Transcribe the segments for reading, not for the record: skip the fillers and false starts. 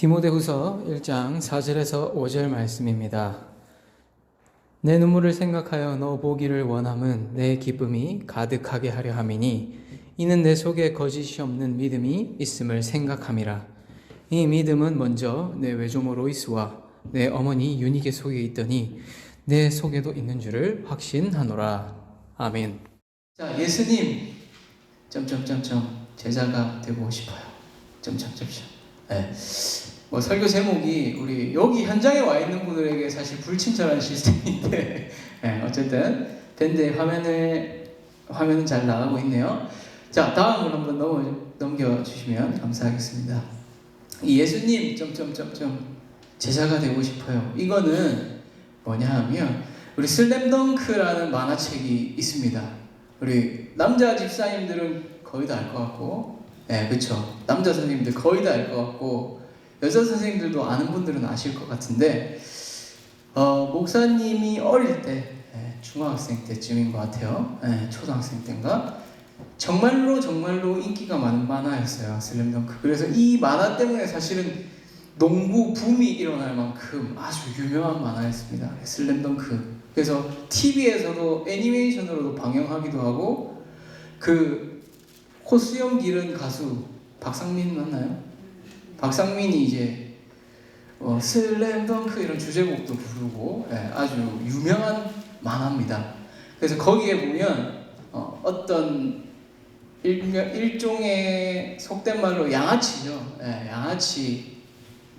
디모데후서 1장 4절에서 5절 말씀입니다. 내 눈물을 생각하여 너 보기를 원함은 내 기쁨이 가득하게 하려 함이니 이는 내 속에 거짓이 없는 믿음이 있음을 생각함이라. 이 믿음은 먼저 내 외조모 로이스와 내 어머니 유니게 속에 있더니 내 속에도 있는 줄을 확신하노라. 아멘. 자, 예수님 제자가 되고 싶어요. 네. 설교 제목이 우리 여기 현장에 와 있는 분들에게 사실 불친절한 시스템인데 네, 어쨌든 밴드의 화면은 잘 나가고 있네요. 자, 다음으로 한번 넘겨주시면 감사하겠습니다. 이 예수님 제자가 되고 싶어요. 이거는 뭐냐 하면 우리 슬램덩크라는 만화책이 있습니다. 우리 남자 집사님들은 거의 다 알 것 같고, 네, 그렇죠. 남자 선생님들 거의 다 알 것 같고, 여자 선생님들도 아는 분들은 아실 것 같은데, 목사님이 어릴 때, 중학생 때쯤인 것 같아요. 초등학생 때인가? 정말로 인기가 많은 만화였어요, 슬램덩크. 그래서 이 만화 때문에 사실은 농구 붐이 일어날 만큼 아주 유명한 만화였습니다, 슬램덩크. 그래서 TV에서도 애니메이션으로도 방영하기도 하고, 그 코수염 기른 가수 박상민 맞나요? 박상민이 이제 슬램덩크 이런 주제곡도 부르고, 아주 유명한 만화입니다. 그래서 거기에 보면 어떤 일종의 속된 말로 양아치죠. 양아치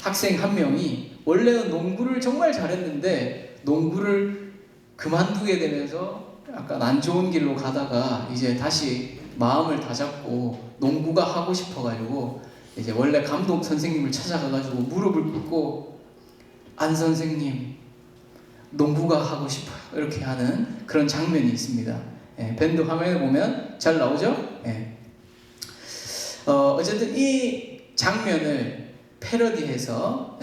학생 한 명이 원래는 농구를 정말 잘했는데 농구를 그만두게 되면서 약간 안 좋은 길로 가다가 이제 다시 마음을 다잡고 농구가 하고 싶어가지고 이제 원래 감독 선생님을 찾아가가지고 무릎을 꿇고 안 선생님 농구가 하고 싶어요 이렇게 하는 그런 장면이 있습니다. 밴드 화면에 보면 잘 나오죠? 어쨌든 이 장면을 패러디해서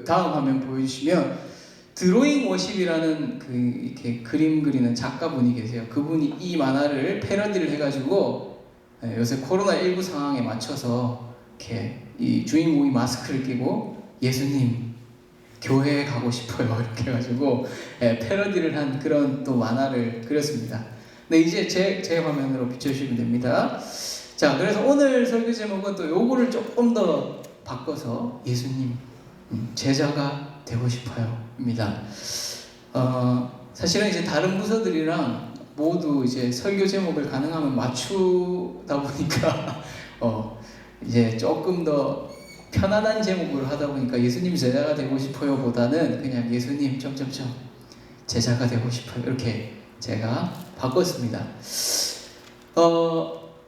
다음 화면 보여주시면 드로잉 워십이라는 이렇게 그림 그리는 작가분이 계세요. 그분이 이 만화를 패러디를 해가지고 요새 코로나19 상황에 맞춰서 이렇게 이 주인공이 마스크를 끼고 예수님 교회에 가고 싶어요 이렇게 해가지고 패러디를 한 그런 또 만화를 그렸습니다. 네, 이제 제 화면으로 비춰주시면 됩니다. 자, 그래서 오늘 설교 제목은 또 요거를 조금 더 바꿔서 예수님 제자가 되고 싶어요 입니다. 사실은 이제 다른 부서들이랑 모두 이제 설교 제목을 가능하면 맞추다 보니까 이제 조금 더 편안한 제목으로 하다 보니까 예수님 제자가 되고 싶어요 보다는 그냥 예수님 제자가 되고 싶어요 이렇게 제가 바꿨습니다.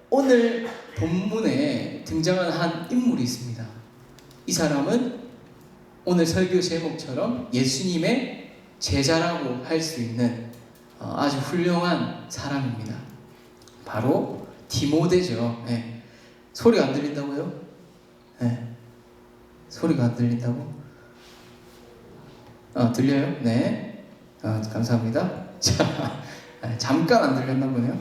오늘 본문에 등장한 한 인물이 있습니다. 이 사람은 오늘 설교 제목처럼 예수님의 제자라고 할 수 있는 아주 훌륭한 사람입니다. 바로 디모데죠. 소리가 안 들린다고요? 소리가 안 들린다고? 들려요? 네. 감사합니다. 자, 잠깐 안 들렸나 보네요.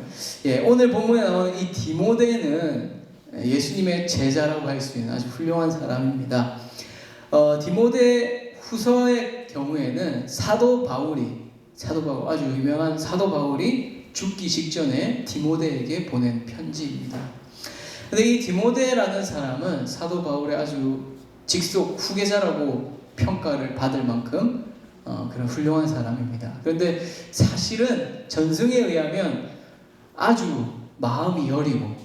오늘 본문에 나오는 이 디모데는 예수님의 제자라고 할 수 있는 아주 훌륭한 사람입니다. 디모데 후서의 경우에는 사도 바울 아주 유명한 사도 바울이 죽기 직전에 디모데에게 보낸 편지입니다. 근데 이 디모데라는 사람은 사도 바울의 아주 직속 후계자라고 평가를 받을 만큼 그런 훌륭한 사람입니다. 그런데 사실은 전승에 의하면 아주 마음이 여리고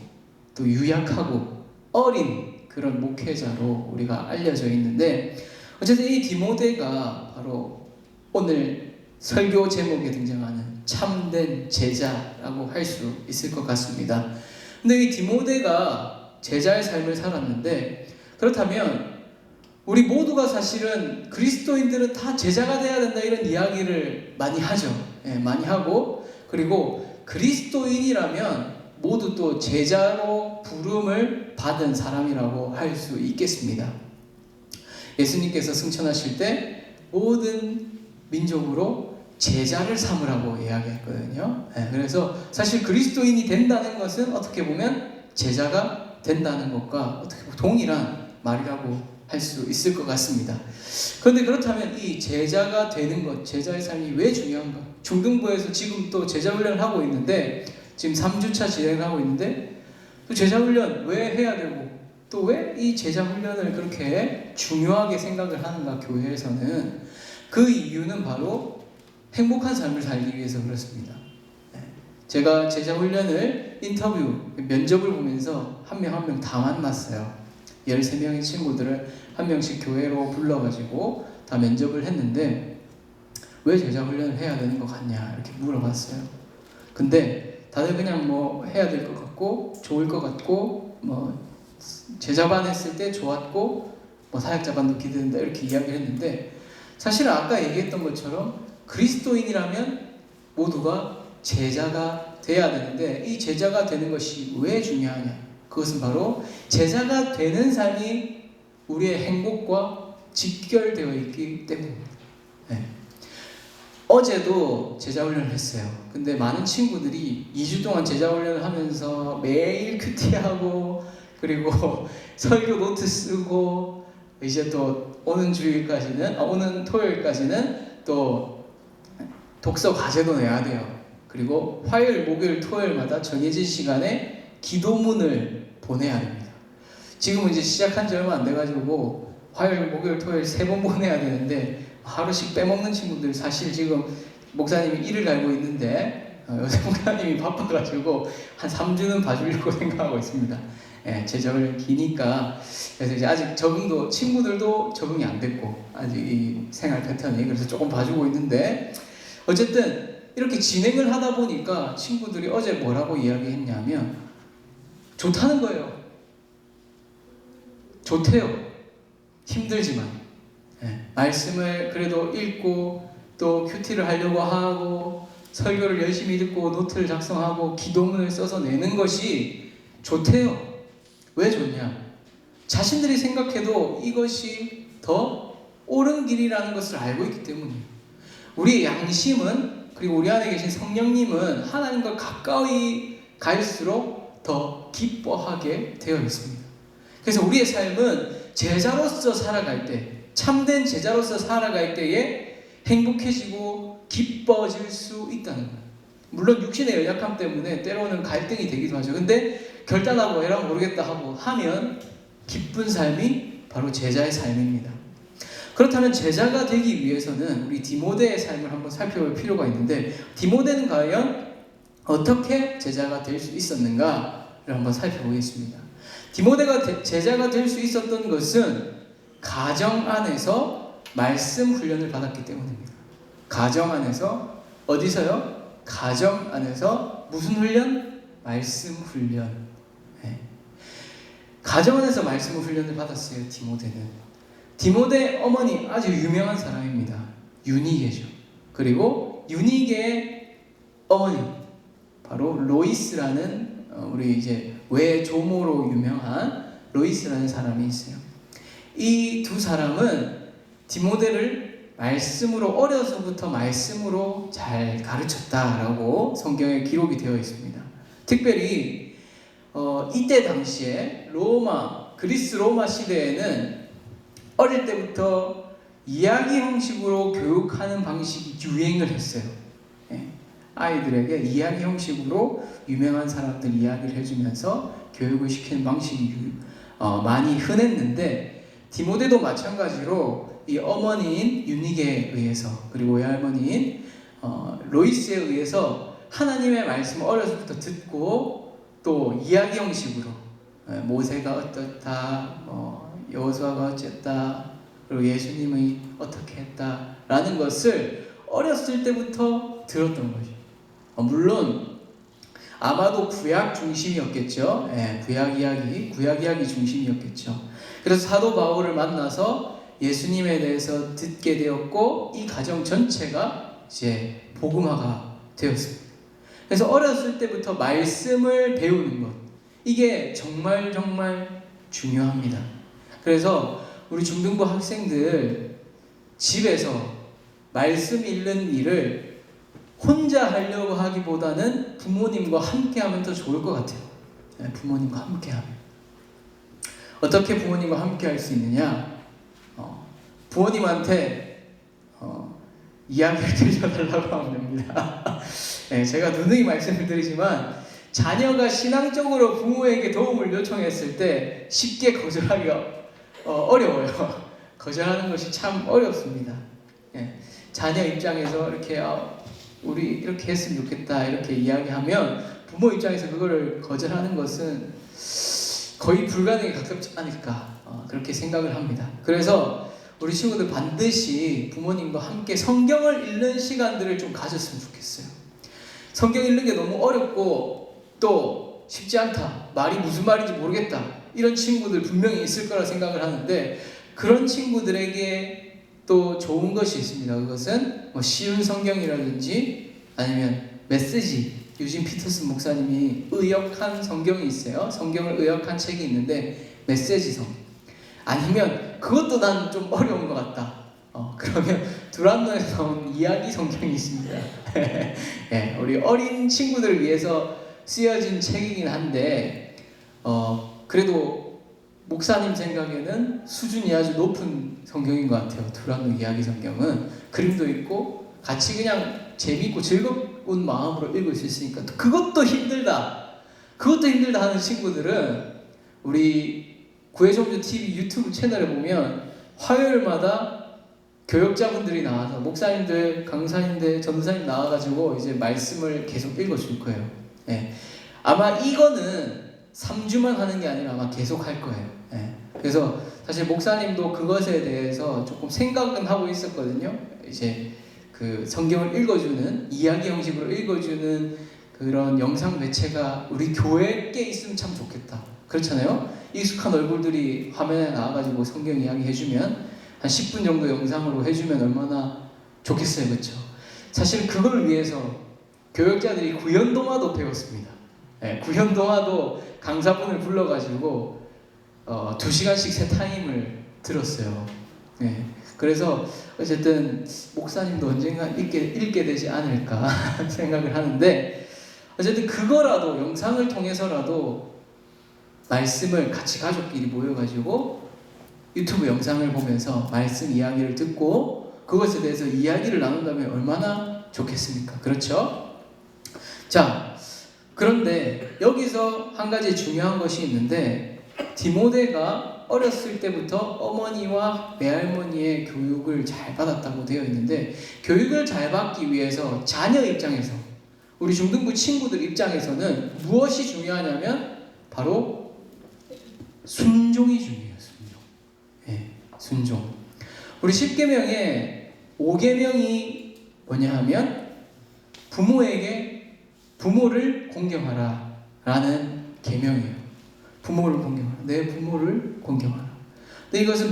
또 유약하고 어린 그런 목회자로 우리가 알려져 있는데, 어쨌든 이 디모데가 바로 오늘 설교 제목에 등장하는 참된 제자라고 할 수 있을 것 같습니다. 근데 이 디모데가 제자의 삶을 살았는데, 그렇다면 우리 모두가 사실은 그리스도인들은 다 제자가 돼야 된다 이런 이야기를 많이 하죠. 많이 하고, 그리고 그리스도인이라면 모두 또 제자로 부름을 받은 사람이라고 할 수 있겠습니다. 예수님께서 승천하실 때 모든 민족으로 제자를 삼으라고 이야기했거든요. 그래서 사실 그리스도인이 된다는 것은 어떻게 보면 제자가 된다는 것과 어떻게 보면 동일한 말이라고 할 수 있을 것 같습니다. 그런데 그렇다면 이 제자가 되는 것, 제자의 삶이 왜 중요한가? 중등부에서 지금 또 제자 훈련을 하고 있는데, 지금 3주차 진행을 하고 있는데, 또 제자 훈련 왜 해야 되고, 또 왜 이 제자 훈련을 그렇게 중요하게 생각을 하는가, 교회에서는. 그 이유는 바로 행복한 삶을 살기 위해서 그렇습니다. 제가 제자 훈련을 인터뷰, 면접을 보면서 한 명 한 명 다 만났어요. 13명의 친구들을 한 명씩 교회로 불러가지고 다 면접을 했는데, 왜 제자 훈련을 해야 되는 것 같냐 이렇게 물어봤어요. 근데 다들 그냥 뭐 해야 될 것 같고, 좋을 것 같고, 뭐 제자반 했을 때 좋았고, 뭐 사역자반도 기대된다 이렇게 이야기를 했는데, 사실은 아까 얘기했던 것처럼 그리스도인이라면 모두가 제자가 돼야 되는데, 이 제자가 되는 것이 왜 중요하냐? 그것은 바로 제자가 되는 삶이 우리의 행복과 직결되어 있기 때문입니다. 어제도 제자훈련을 했어요. 근데 많은 친구들이 2주 동안 제자훈련을 하면서 매일 큐티하고, 그리고 설교 노트 쓰고, 이제 또 오는 토요일까지는 또 독서 과제도 내야 돼요. 그리고 화요일, 목요일, 토요일마다 정해진 시간에 기도문을 보내야 됩니다. 지금은 이제 시작한 지 얼마 안 돼가지고 화요일, 목요일, 토요일 3번 보내야 되는데, 하루씩 빼먹는 친구들, 사실 지금 목사님이 일을 갈고 있는데 요새 목사님이 바빠가지고 한 3주는 봐주려고 생각하고 있습니다. 제자훈련 기니까. 그래서 이제 아직 친구들도 적응이 안 됐고, 아직 이 생활 패턴이, 그래서 조금 봐주고 있는데, 어쨌든 이렇게 진행을 하다 보니까 친구들이 어제 뭐라고 이야기했냐면 좋다는 거예요. 좋대요. 힘들지만. 말씀을 그래도 읽고, 또 큐티를 하려고 하고, 설교를 열심히 듣고, 노트를 작성하고, 기도문을 써서 내는 것이 좋대요. 왜 좋냐? 자신들이 생각해도 이것이 더 옳은 길이라는 것을 알고 있기 때문이에요. 우리의 양심은, 그리고 우리 안에 계신 성령님은 하나님과 가까이 갈수록 더 기뻐하게 되어 있습니다. 그래서 우리의 삶은 제자로서 살아갈 때, 참된 제자로서 살아갈 때에 행복해지고 기뻐질 수 있다는 거예요. 물론 육신의 연약함 때문에 때로는 갈등이 되기도 하죠. 근데 결단하고 에라 모르겠다 하고 하면 기쁜 삶이 바로 제자의 삶입니다. 그렇다면 제자가 되기 위해서는 우리 디모데의 삶을 한번 살펴볼 필요가 있는데, 디모데는 과연 어떻게 제자가 될 수 있었는가를 한번 살펴보겠습니다. 디모데가 제자가 될 수 있었던 것은 가정 안에서 말씀 훈련을 받았기 때문입니다. 가정 안에서, 어디서요? 가정 안에서 무슨 훈련? 말씀 훈련. 가정 안에서 말씀 훈련을 받았어요, 디모데는. 디모데 어머니 아주 유명한 사람입니다. 유니게죠. 그리고 유니게의 어머니, 바로 로이스라는 우리 이제 외조모로 유명한 로이스라는 사람이 있어요. 이 두 사람은 디모데를 말씀으로, 어려서부터 말씀으로 잘 가르쳤다라고 성경에 기록이 되어 있습니다. 특별히 이때 당시에 그리스 로마 시대에는 어릴 때부터 이야기 형식으로 교육하는 방식이 유행을 했어요. 아이들에게 이야기 형식으로 유명한 사람들 이야기를 해주면서 교육을 시키는 방식이 많이 흔했는데, 디모데도 마찬가지로 이 어머니인 유니게에 의해서, 그리고 외할머니인 로이스에 의해서 하나님의 말씀을 어려서부터 듣고, 또 이야기 형식으로 모세가 어떻다, 여호수아가 어쨌다, 그리고 예수님이 어떻게 했다라는 것을 어렸을 때부터 들었던 거죠. 물론 아마도 구약 중심이었겠죠. 구약 이야기 중심이었겠죠. 그래서 사도 바울을 만나서 예수님에 대해서 듣게 되었고, 이 가정 전체가 이제 복음화가 되었습니다. 그래서 어렸을 때부터 말씀을 배우는 것, 이게 정말 중요합니다. 그래서 우리 중등부 학생들 집에서 말씀 읽는 일을 혼자 하려고 하기보다는 부모님과 함께 하면 더 좋을 것 같아요. 부모님과 함께 하면. 어떻게 부모님과 함께 할 수 있느냐? 부모님한테 이야기를 들려달라고 하면 됩니다. 네, 제가 누누이 말씀을 드리지만 자녀가 신앙적으로 부모에게 도움을 요청했을 때 쉽게 거절하기가 어려워요. 거절하는 것이 참 어렵습니다. 예, 자녀 입장에서 이렇게 우리 이렇게 했으면 좋겠다 이렇게 이야기하면 부모 입장에서 그거를 거절하는 것은 거의 불가능에 가깝지 않을까 그렇게 생각을 합니다. 그래서 우리 친구들 반드시 부모님과 함께 성경을 읽는 시간들을 좀 가졌으면 좋겠어요. 성경 읽는 게 너무 어렵고 또 쉽지 않다, 말이 무슨 말인지 모르겠다 이런 친구들 분명히 있을 거라 생각을 하는데 그런 친구들에게 또 좋은 것이 있습니다. 그것은 쉬운 성경이라든지 아니면 메시지, 유진 피터슨 목사님이 의역한 성경이 있어요. 성경을 의역한 책이 있는데 메시지성. 아니면 그것도 난 좀 어려운 것 같다. 그러면 두란노에서 나온 이야기 성경이 있습니다. 네, 우리 어린 친구들을 위해서 쓰여진 책이긴 한데 그래도 목사님 생각에는 수준이 아주 높은 성경인 것 같아요. 두란노 이야기 성경은 그림도 있고 같이 그냥 재미있고 즐거운 마음으로 읽을 수 있으니까 그것도 힘들다 하는 친구들은 우리 구해종교 TV 유튜브 채널에 보면 화요일마다 교역자분들이 나와서 목사님들, 강사님들, 전도사님 나와가지고 이제 말씀을 계속 읽어줄 거예요. 네. 아마 이거는 3주만 하는 게 아니라 아마 계속 할 거예요. 네. 그래서 사실 목사님도 그것에 대해서 조금 생각은 하고 있었거든요. 이제 그 성경을 읽어주는 이야기 형식으로 읽어주는 그런 영상 매체가 우리 교회에 있으면 참 좋겠다. 그렇잖아요. 익숙한 얼굴들이 화면에 나와가지고 성경 이야기 해주면 한 10분 정도 영상으로 해주면 얼마나 좋겠어요. 그렇죠? 사실 그걸 위해서 교역자들이 구연동화도 배웠습니다. 네, 구연동화도 강사분을 불러가지고 2시간씩 세 타임을 들었어요. 네, 그래서 어쨌든 목사님도 언젠가 읽게 되지 않을까 생각을 하는데 어쨌든 그거라도 영상을 통해서라도 말씀을 같이 가족끼리 모여가지고 유튜브 영상을 보면서 말씀 이야기를 듣고 그것에 대해서 이야기를 나눈다면 얼마나 좋겠습니까? 그렇죠? 자, 그런데 여기서 한 가지 중요한 것이 있는데 디모데가 어렸을 때부터 어머니와 외할머니의 교육을 잘 받았다고 되어 있는데 교육을 잘 받기 위해서 자녀 입장에서 우리 중등부 친구들 입장에서는 무엇이 중요하냐면 바로 순종이 중요해요. 순종. 네, 순종. 우리 10계명에 5계명이 뭐냐 하면 부모를 공경하라 라는 계명이에요. 부모를 공경하라. 내 부모를 공경하라. 근데 이것은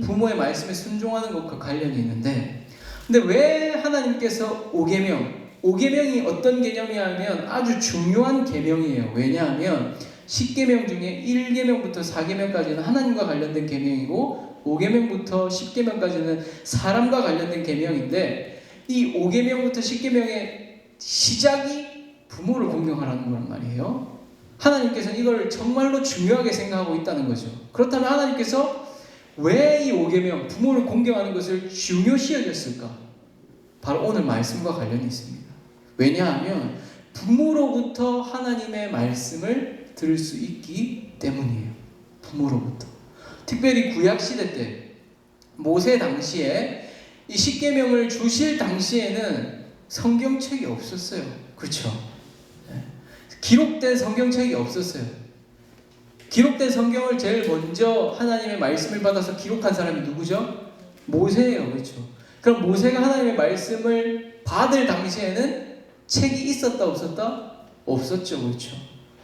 부모의 말씀에 순종하는 것과 관련이 있는데 근데 왜 하나님께서 5계명이 어떤 개념이냐면 아주 중요한 계명이에요. 왜냐하면 10계명 중에 1계명부터 4계명까지는 하나님과 관련된 계명이고 5계명부터 10계명까지는 사람과 관련된 계명인데 이 5계명부터 10계명의 시작이 부모를 공경하라는 거란 말이에요. 하나님께서는 이걸 정말로 중요하게 생각하고 있다는 거죠. 그렇다면 하나님께서 왜 이 5계명 부모를 공경하는 것을 중요시 여겼을까? 바로 오늘 말씀과 관련이 있습니다. 왜냐하면 부모로부터 하나님의 말씀을 들을 수 있기 때문이에요. 부모로부터. 특별히 구약시대 때 모세 당시에 이 10계명을 주실 당시에는 성경책이 없었어요. 그렇죠? 기록된 성경책이 없었어요. 기록된 성경을 제일 먼저 하나님의 말씀을 받아서 기록한 사람이 누구죠? 모세예요. 그렇죠? 그럼 모세가 하나님의 말씀을 받을 당시에는 책이 있었다 없었다? 없었죠. 그렇죠?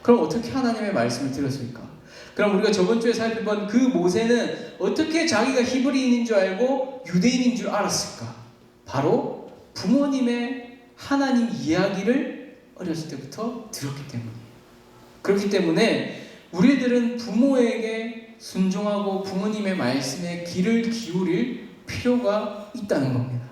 그럼 어떻게 하나님의 말씀을 들었을까? 그럼 우리가 저번 주에 살펴본 그 모세는 어떻게 자기가 히브리인인 줄 알고 유대인인 줄 알았을까? 바로 부모님의 하나님 이야기를 어렸을 때부터 들었기 때문이에요. 그렇기 때문에 우리들은 부모에게 순종하고 부모님의 말씀에 귀를 기울일 필요가 있다는 겁니다.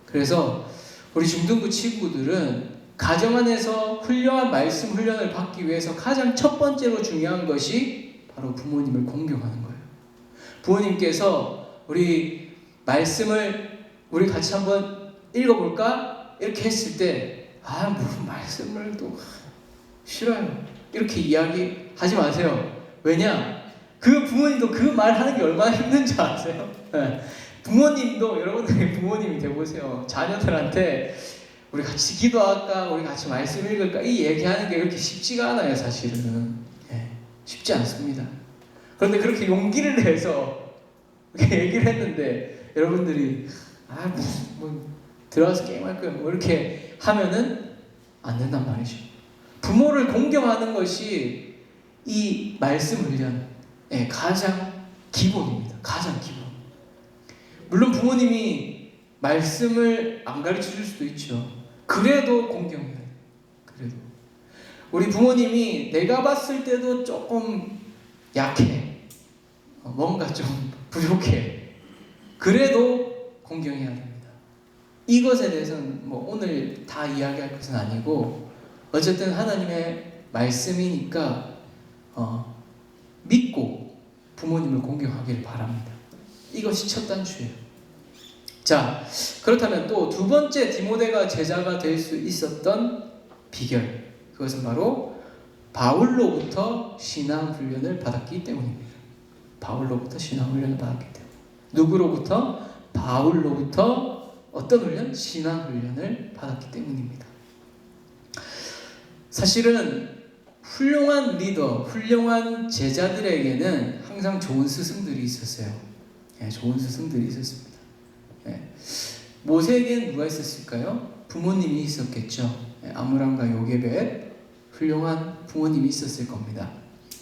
그래서 우리 중등부 친구들은 가정 안에서 훌륭한 말씀 훈련을 받기 위해서 가장 첫 번째로 중요한 것이 바로 부모님을 공경하는 거예요. 부모님께서 우리 말씀을 우리 같이 한번 읽어볼까? 이렇게 했을 때 무슨 말씀을 또 싫어요. 이렇게 이야기하지 마세요. 왜냐? 그 부모님도 그 말 하는 게 얼마나 힘든지 아세요? 네. 부모님도 여러분들이 부모님이 되보세요. 자녀들한테 우리 같이 기도할까? 우리 같이 말씀 읽을까? 이 얘기하는 게 그렇게 쉽지가 않아요, 사실은. 네. 쉽지 않습니다. 그런데 그렇게 용기를 내서 그렇게 얘기를 했는데 여러분들이 들어가서 게임할 거야 뭐 이렇게 하면은 안 된단 말이죠. 부모를 공경하는 것이 이 말씀 훈련의 가장 기본입니다. 가장 기본. 물론 부모님이 말씀을 안 가르쳐 줄 수도 있죠. 그래도 공경해요. 그래도 우리 부모님이 내가 봤을 때도 조금 약해. 뭔가 좀 부족해. 그래도 공경해야 됩니다. 이것에 대해서는 뭐 오늘 다 이야기할 것은 아니고 어쨌든 하나님의 말씀이니까 믿고 부모님을 공경하기를 바랍니다. 이것이 첫 단추예요. 자, 그렇다면 또 두 번째 디모데가 제자가 될 수 있었던 비결, 그것은 바로 바울로부터 신앙 훈련을 받았기 때문입니다. 바울로부터 신앙 훈련을 받았기 때문에. 누구로부터? 바울로부터 어떤 훈련? 신앙 훈련을 받았기 때문입니다. 사실은 훌륭한 리더, 훌륭한 제자들에게는 항상 좋은 스승들이 있었어요. 좋은 스승들이 있었습니다. 모세에게는 누가 있었을까요? 부모님이 있었겠죠. 아므람과 요게벳, 훌륭한 부모님이 있었을 겁니다.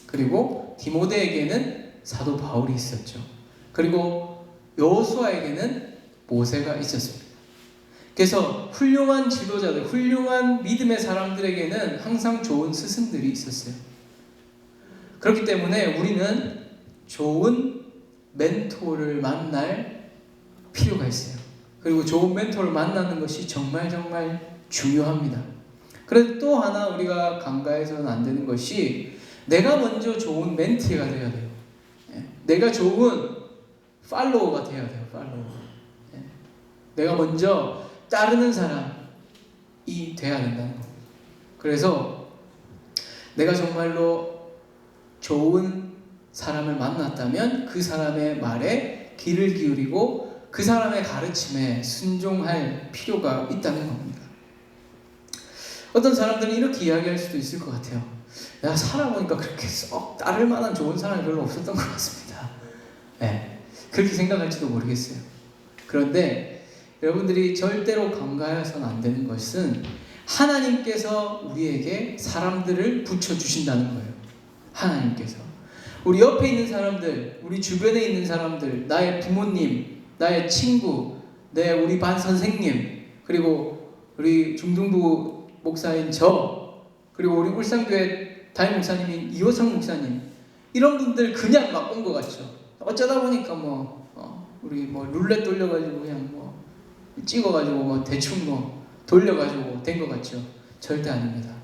그리고 디모데에게는 사도 바울이 있었죠. 그리고 여호수아에게는 모세가 있었습니다. 그래서 훌륭한 지도자들, 훌륭한 믿음의 사람들에게는 항상 좋은 스승들이 있었어요. 그렇기 때문에 우리는 좋은 멘토를 만날 필요가 있어요. 그리고 좋은 멘토를 만나는 것이 정말 중요합니다. 그런데 또 하나 우리가 간과해서는 안 되는 것이 내가 먼저 좋은 멘티가 되어야 돼요. 내가 좋은 팔로워가 되어야 돼요. 팔로워. 내가 먼저 따르는 사람이 돼야 된다는 겁니다. 그래서 내가 정말로 좋은 사람을 만났다면 그 사람의 말에 귀를 기울이고 그 사람의 가르침에 순종할 필요가 있다는 겁니다. 어떤 사람들은 이렇게 이야기할 수도 있을 것 같아요. 내가 살아보니까 그렇게 썩 따를 만한 좋은 사람이 별로 없었던 것 같습니다. 그렇게 생각할지도 모르겠어요. 그런데 여러분들이 절대로 간과해서는 안 되는 것은 하나님께서 우리에게 사람들을 붙여주신다는 거예요. 하나님께서. 우리 옆에 있는 사람들, 우리 주변에 있는 사람들, 나의 부모님, 나의 친구, 우리 반 선생님, 그리고 우리 중등부 목사인 저, 그리고 우리 울산교회 담임 목사님인 이호성 목사님, 이런 분들 그냥 막 온 것 같죠. 어쩌다 보니까 우리 룰렛 돌려가지고 그냥 찍어가지고 대충 돌려가지고 된 것 같죠. 절대 아닙니다.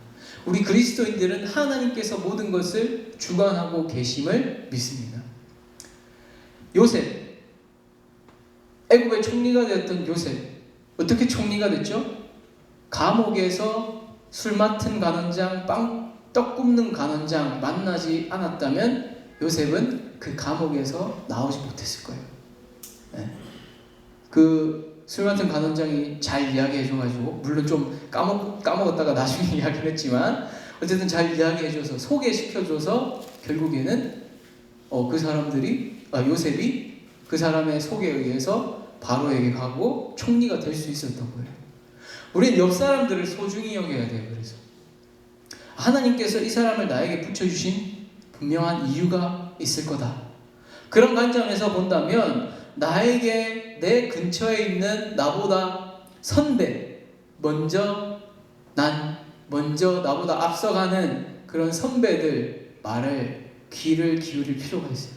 우리 그리스도인들은 하나님께서 모든 것을 주관하고 계심을 믿습니다. 요셉, 애굽의 총리가 되었던 요셉, 어떻게 총리가 됐죠? 감옥에서 술 맡은 간원장, 떡 굽는 간원장 만나지 않았다면 요셉은 그 감옥에서 나오지 못했을 거예요. 그 술 맡은 간원장이 잘 이야기해줘가지고, 물론 좀 까먹었다가 나중에 이야기를 했지만 어쨌든 잘 이야기해줘서 소개시켜줘서 결국에는 그 사람들이 요셉이 그 사람의 소개에 의해서 바로에게 가고 총리가 될 수 있었던 거예요. 우리는 옆 사람들을 소중히 여겨야 돼요. 그래서 하나님께서 이 사람을 나에게 붙여주신 분명한 이유가 있을 거다. 그런 관점에서 본다면 나에게 내 근처에 있는 나보다 선배, 먼저 나보다 앞서가는 그런 선배들 말을 귀를 기울일 필요가 있어요.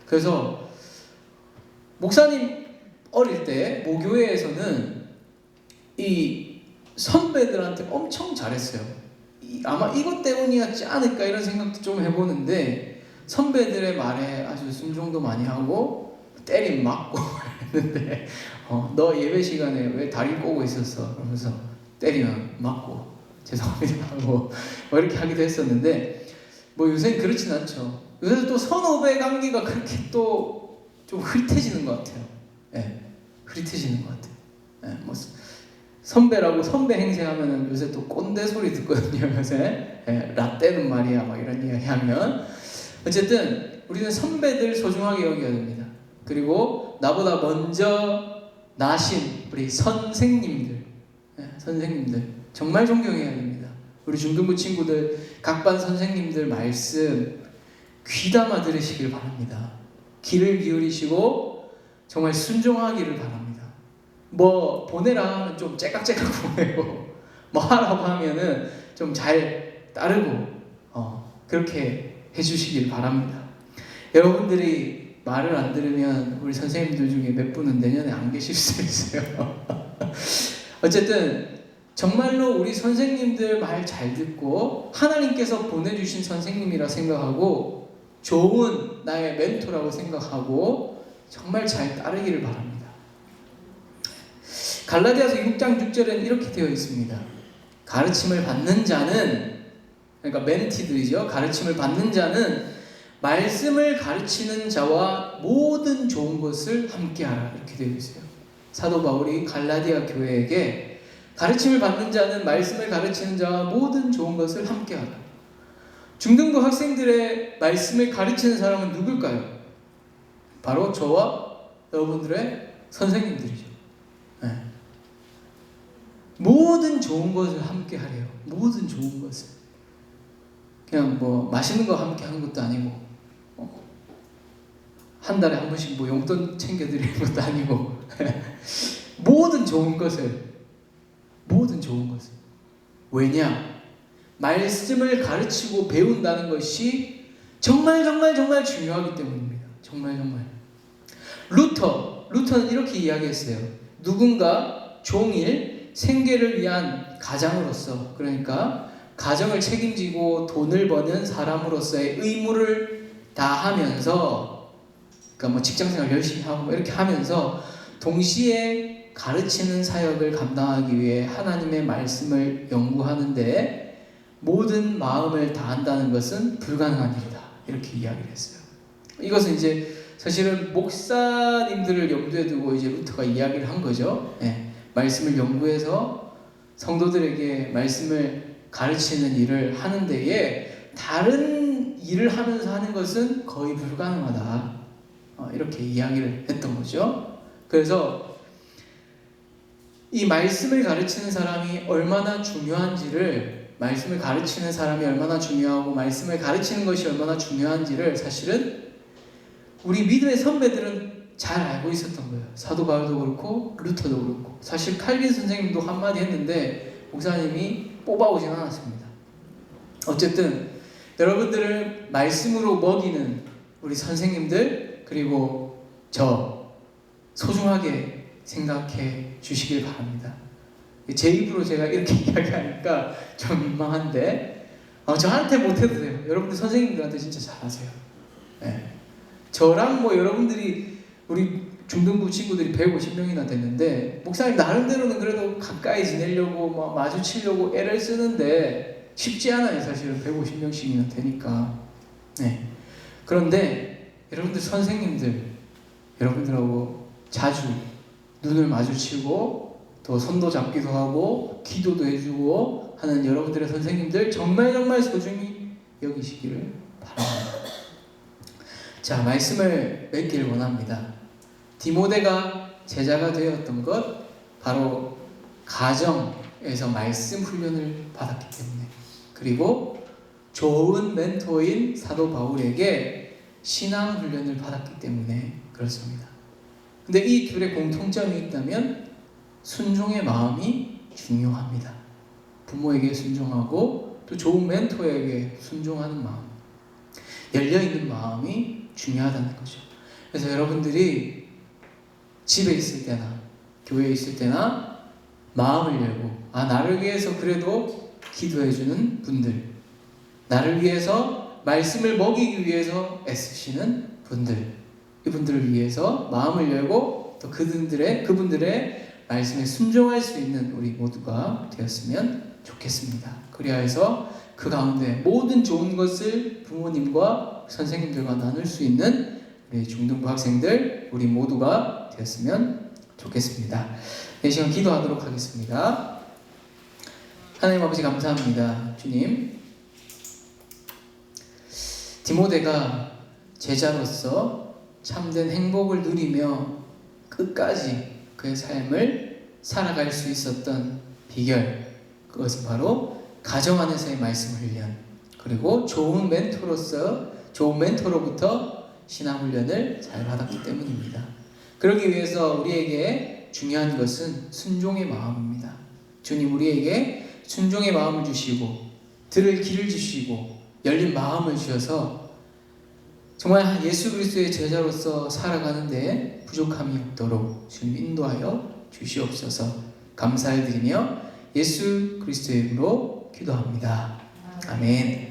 그래서 목사님 어릴 때 모교회에서는 이 선배들한테 엄청 잘했어요. 아마 이것 때문이었지 않을까 이런 생각도 좀 해보는데 선배들의 말에 아주 순종도 많이 하고 때림 맞고 했는데 너 예배 시간에 왜 다리 꼬고 있었어? 그러면서 때리면 맞고 죄송합니다 하고 뭐 이렇게 하기도 했었는데 뭐 요새는 그렇진 않죠. 요새는 또 선후배 관계가 그렇게 또 좀 흐릿해지는 것 같아요. 예, 흐릿해지는 것 같아요. 예, 뭐 선배라고 선배 행세하면은 요새 또 꼰대 소리 듣거든요. 요새 예, 라떼는 말이야 막 이런 이야기 하면 어쨌든 우리는 선배들 소중하게 여겨야 됩니다. 그리고 나보다 먼저 나신 우리 선생님들 선생님들 정말 존경해야 됩니다. 우리 중등부 친구들 각반 선생님들 말씀 귀담아 들으시길 바랍니다. 귀를 기울이시고 정말 순종하기를 바랍니다. 뭐 보내라 하면 좀 째깍째깍 보내고 뭐 하라고 하면은 좀 잘 따르고 그렇게 해주시길 바랍니다. 여러분들이 말을 안 들으면 우리 선생님들 중에 몇 분은 내년에 안 계실 수 있어요. 어쨌든 정말로 우리 선생님들 말 잘 듣고 하나님께서 보내주신 선생님이라 생각하고 좋은 나의 멘토라고 생각하고 정말 잘 따르기를 바랍니다. 갈라디아서 6장 6절에는 이렇게 되어 있습니다. 가르침을 받는 자는 그러니까 멘티들이죠. 가르침을 받는 자는 말씀을 가르치는 자와 모든 좋은 것을 함께하라 이렇게 되어 있어요. 사도 바울이 갈라디아 교회에게 가르침을 받는 자는 말씀을 가르치는 자와 모든 좋은 것을 함께하라. 중등부 학생들의 말씀을 가르치는 사람은 누굴까요? 바로 저와 여러분들의 선생님들이죠. 네. 모든 좋은 것을 함께하래요. 모든 좋은 것을. 그냥 뭐 맛있는 거 함께 하는 것도 아니고 한 달에 한 번씩 뭐 용돈 챙겨드리는 것도 아니고 모든 좋은 것을 왜냐? 말씀을 가르치고 배운다는 것이 정말 중요하기 때문입니다. 정말 루터는 이렇게 이야기했어요. 누군가 종일 생계를 위한 가장으로서 그러니까 가정을 책임지고 돈을 버는 사람으로서의 의무를 다하면서 그러니까 뭐 직장생활 열심히 하고 뭐 이렇게 하면서 동시에 가르치는 사역을 감당하기 위해 하나님의 말씀을 연구하는데 모든 마음을 다한다는 것은 불가능한 일이다. 이렇게 이야기를 했어요. 이것은 이제 사실은 목사님들을 염두에 두고 이제 루터가 이야기를 한 거죠. 네. 말씀을 연구해서 성도들에게 말씀을 가르치는 일을 하는 데에 다른 일을 하면서 하는 것은 거의 불가능하다. 이렇게 이야기를 했던 거죠. 그래서 이 말씀을 가르치는 사람이 얼마나 중요한지를 말씀을 가르치는 사람이 얼마나 중요하고 말씀을 가르치는 것이 얼마나 중요한지를 사실은 우리 믿음의 선배들은 잘 알고 있었던 거예요. 사도 바울도 그렇고 루터도 그렇고 사실 칼빈 선생님도 한마디 했는데 목사님이 뽑아오진 않았습니다. 어쨌든 여러분들을 말씀으로 먹이는 우리 선생님들 그리고 저 소중하게 생각해 주시길 바랍니다. 제 입으로 제가 이렇게 이야기하니까 좀 민망한데 저한테 못해도 돼요. 여러분들 선생님들한테 진짜 잘하세요. 네. 저랑 뭐 여러분들이 우리 중등부 친구들이 150명이나 됐는데 목사님 나름대로는 그래도 가까이 지내려고 뭐 마주치려고 애를 쓰는데 쉽지 않아요. 사실은 150명씩이나 되니까. 네. 그런데 여러분들 선생님들 여러분들하고 자주 눈을 마주치고 또 손도 잡기도 하고 기도도 해주고 하는 여러분들의 선생님들 정말 소중히 여기시기를 바랍니다. 자, 말씀을 맺기를 원합니다. 디모데가 제자가 되었던 것 바로 가정에서 말씀 훈련을 받았기 때문에 그리고 좋은 멘토인 사도 바울에게 신앙 훈련을 받았기 때문에 그렇습니다. 근데 이 둘의 공통점이 있다면 순종의 마음이 중요합니다. 부모에게 순종하고 또 좋은 멘토에게 순종하는 마음, 열려있는 마음이 중요하다는 거죠. 그래서 여러분들이 집에 있을 때나 교회에 있을 때나 마음을 열고 나를 위해서 그래도 기도해주는 분들, 나를 위해서 말씀을 먹이기 위해서 애쓰시는 분들, 이분들을 위해서 마음을 열고 또 그분들의 말씀에 순종할 수 있는 우리 모두가 되었으면 좋겠습니다. 그리하여서 그 가운데 모든 좋은 것을 부모님과 선생님들과 나눌 수 있는 우리 중등부 학생들 우리 모두가 되었으면 좋겠습니다. 이 시간 기도하도록 하겠습니다. 하나님 아버지 감사합니다. 주님, 디모데가 제자로서 참된 행복을 누리며 끝까지 그의 삶을 살아갈 수 있었던 비결, 그것은 바로 가정 안에서의 말씀 훈련, 그리고 좋은 멘토로부터 신앙 훈련을 잘 받았기 때문입니다. 그러기 위해서 우리에게 중요한 것은 순종의 마음입니다. 주님, 우리에게 순종의 마음을 주시고 들을 길을 주시고 열린 마음을 주셔서 정말 예수 그리스도의 제자로서 살아가는데 부족함이 없도록 주님 인도하여 주시옵소서. 감사를 드리며 예수 그리스도의 이름으로 기도합니다. 아멘.